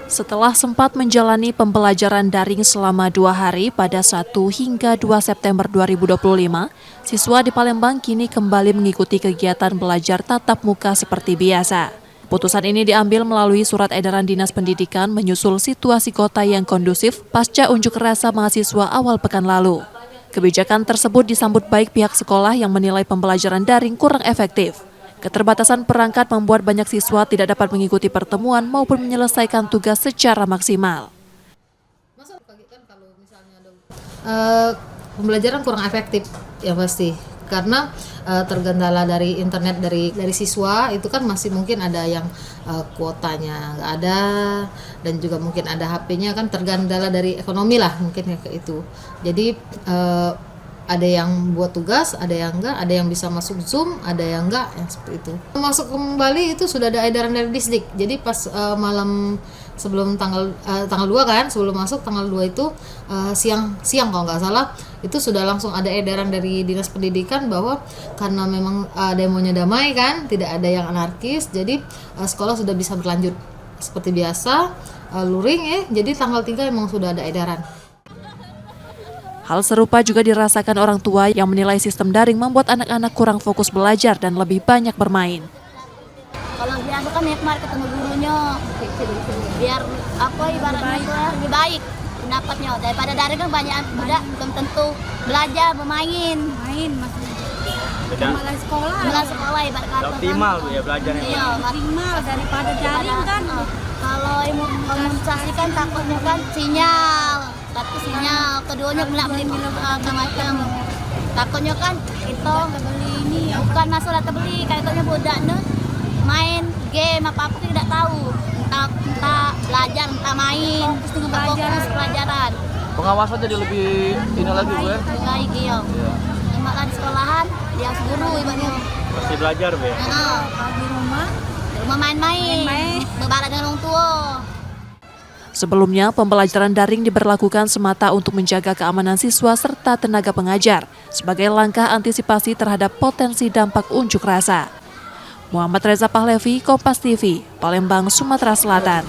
Setelah sempat menjalani pembelajaran daring selama 2 hari pada 1 hingga 2 September 2025, siswa di Palembang kini kembali mengikuti kegiatan belajar tatap muka seperti biasa. Putusan ini diambil melalui surat edaran Dinas Pendidikan menyusul situasi kota yang kondusif pasca unjuk rasa mahasiswa awal pekan lalu. Kebijakan tersebut disambut baik pihak sekolah yang menilai pembelajaran daring kurang efektif. Keterbatasan perangkat membuat banyak siswa tidak dapat mengikuti pertemuan maupun menyelesaikan tugas secara maksimal. Pembelajaran kurang efektif ya pasti, karena tergendala dari internet dari siswa itu kan masih mungkin ada yang kuotanya nggak ada, dan juga mungkin ada HP-nya kan tergendala dari ekonomi lah mungkin ya kayak itu. Jadi ada yang buat tugas, ada yang enggak, ada yang bisa masuk Zoom, ada yang enggak, yang seperti itu. Masuk kembali itu sudah ada edaran dari Disdik. Jadi pas malam sebelum tanggal 2 kan, sebelum masuk tanggal 2 itu siang kalau nggak salah, itu sudah langsung ada edaran dari Dinas Pendidikan bahwa karena memang demonya damai kan, tidak ada yang anarkis, jadi sekolah sudah bisa berlanjut seperti biasa, luring ya. Jadi tanggal 3 memang sudah ada edaran. Hal serupa juga dirasakan orang tua yang menilai sistem daring membuat anak-anak kurang fokus belajar dan lebih banyak bermain. Kalau biasa kan ya kemarin ketemu gurunya, biar ibaratnya itu lebih baik pendapatnya. Daripada daring kan banyak budak belum tentu belajar, bermain. Malah sekolah ibarat kata optimal kan. Ya belajarnya. Iya, optimal daripada daring kan. Kalau imunisasi kan takutnya kan sinyal, keduanya macam-macam. Takutnya kan itu bukan masalah terbeli, kayaknya budaknya main game apa tidak tahu, entah belajar, entah main, fokus pelajaran. Pengawasan jadi lebih ini lagi Bu ya? Baik iya. Malah di sekolahan dia guru ibaratnya. Masih belajar Bu ya? Di rumah main-main, berbarak dengan orang tua. Sebelumnya, pembelajaran daring diberlakukan semata untuk menjaga keamanan siswa serta tenaga pengajar sebagai langkah antisipasi terhadap potensi dampak unjuk rasa. Muhammad Reza Pahlevi, Kompas TV, Palembang, Sumatera Selatan.